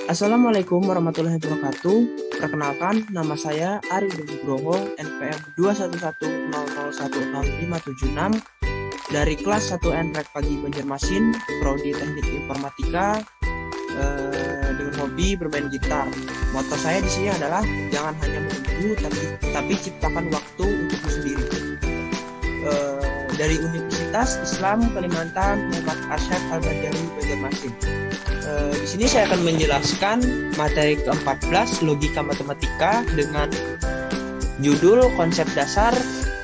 Assalamualaikum warahmatullahi wabarakatuh. Perkenalkan, nama saya Ari Nugroho, NPM 21100105676 dari kelas 1 NREK Pagi Banjarmasin, Prodi Teknik Informatika, dengan hobi bermain gitar. Moto saya di sini adalah jangan hanya menunggu, tapi ciptakan waktu untukmu sendiri. Dari Universitas Islam Kalimantan, Muhammad Arsyad Al-Badari, Banjarmasin. Di sini saya akan menjelaskan materi ke-14 logika matematika dengan judul konsep dasar,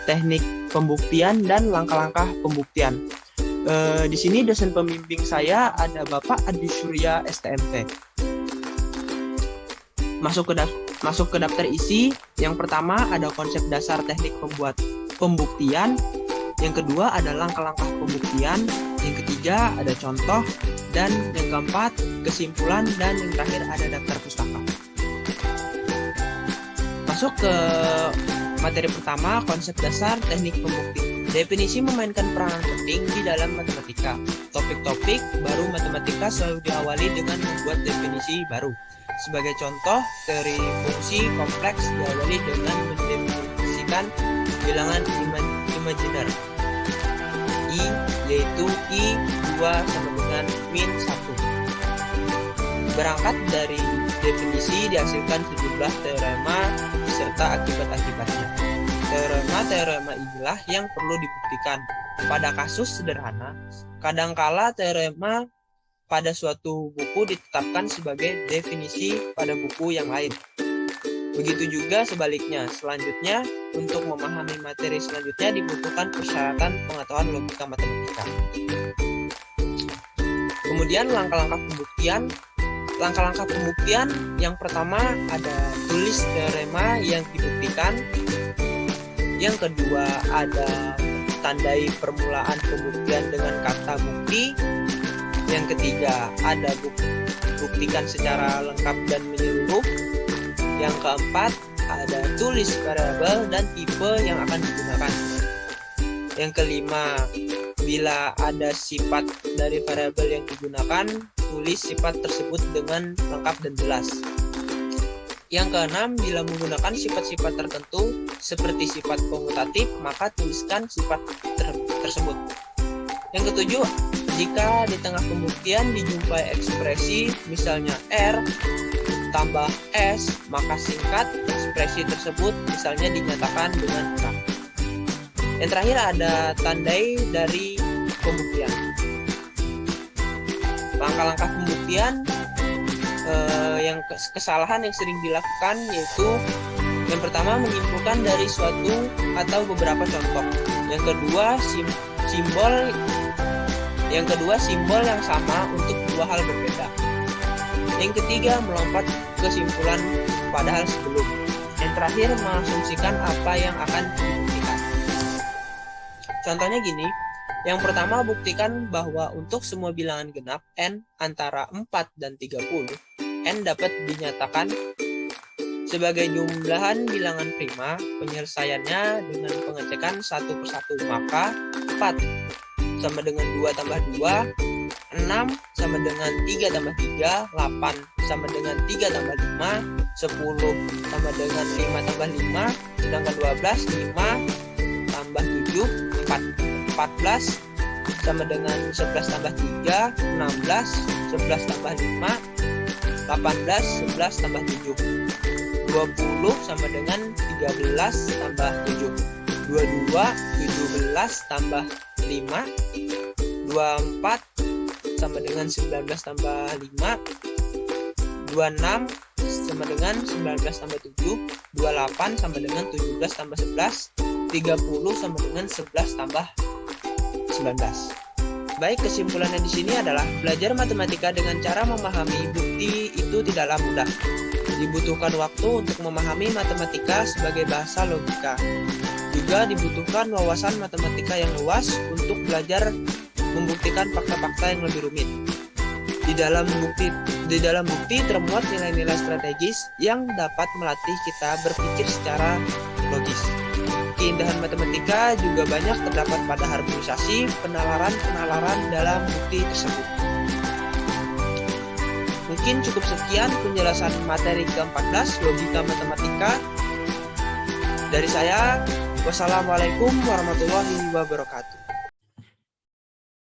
teknik pembuktian dan langkah-langkah pembuktian. Di sini dosen pembimbing saya ada Bapak Adi Surya STMT. Masuk ke daftar isi. Yang pertama ada konsep dasar teknik pembuktian. Yang kedua ada langkah-langkah pembuktian. Yang ketiga ada contoh. Dan yang keempat kesimpulan. Dan yang terakhir ada daftar pustaka. Masuk ke materi pertama, konsep dasar teknik pembuktian. Definisi memainkan peranan penting di dalam matematika. Topik-topik baru matematika selalu diawali dengan membuat definisi baru. Sebagai contoh, teori fungsi kompleks diawali dengan mendefinisikan bilangan imajiner I, yaitu I2 sama dengan min 1. Berangkat dari definisi dihasilkan sejumlah teorema beserta akibat-akibatnya. Teorema inilah yang perlu dibuktikan. Pada kasus sederhana, kadangkala teorema pada suatu buku ditetapkan sebagai definisi pada buku yang lain. Begitu juga sebaliknya. Selanjutnya, untuk memahami materi selanjutnya dibutuhkan persyaratan pengetahuan logika matematika. Kemudian langkah-langkah pembuktian. Langkah-langkah pembuktian yang pertama ada tulis teorema yang dibuktikan. Yang kedua ada tandai permulaan pembuktian dengan kata bukti. Yang ketiga ada buktikan secara lengkap dan menyeluruh. Yang keempat ada tulis variabel dan tipe yang akan digunakan. Yang kelima, bila ada sifat dari variabel yang digunakan, tulis sifat tersebut dengan lengkap dan jelas. Yang keenam, bila menggunakan sifat-sifat tertentu seperti sifat komutatif, maka tuliskan sifat tersebut. Yang ketujuh, jika di tengah pembuktian dijumpai ekspresi misalnya R tambah S, maka singkat ekspresi tersebut misalnya dinyatakan dengan K. Yang terakhir ada tandai dari pembuktian. Langkah-langkah pembuktian yang kesalahan yang sering dilakukan yaitu yang pertama menyimpulkan dari suatu atau beberapa contoh. Yang kedua simbol yang sama untuk dua hal berbeda. Yang ketiga melompat kesimpulan padahal sebelum. Yang terakhir mengasumsikan apa yang akan dibuktikan. Contohnya gini. Yang pertama, buktikan bahwa untuk semua bilangan genap n antara 4 dan 30, n dapat dinyatakan sebagai jumlahan bilangan prima. Penyelesaiannya dengan pengecekan satu persatu. Maka 4 sama dengan 2 tambah 2, 6 sama dengan 3 tambah 3, 8 sama dengan 3 tambah 5, 10 sama dengan 5 tambah 5, sedangkan 12, 5 tambah 7, 4, 14 sama dengan 11 tambah 3, 16, 11 tambah 5, 18, 11 tambah 7, 20 sama dengan 13 tambah 7, 22, 17 tambah 5, 24 sama dengan 19 tambah 5, 26 sama dengan 19 tambah 7, 28 sama dengan 17 tambah 11, 30 sama dengan 11 tambah 19. Baik, kesimpulannya di sini adalah belajar matematika dengan cara memahami bukti itu tidaklah mudah. Dibutuhkan waktu untuk memahami matematika sebagai bahasa logika. Juga dibutuhkan wawasan matematika yang luas untuk belajar membuktikan fakta-fakta yang lebih rumit. Di dalam bukti termuat nilai-nilai strategis yang dapat melatih kita berpikir secara logis. Keindahan matematika juga banyak terdapat pada harmonisasi penalaran dalam bukti tersebut. Mungkin cukup sekian penjelasan materi ke-14, logika matematika. Dari saya, wassalamualaikum warahmatullahi wabarakatuh.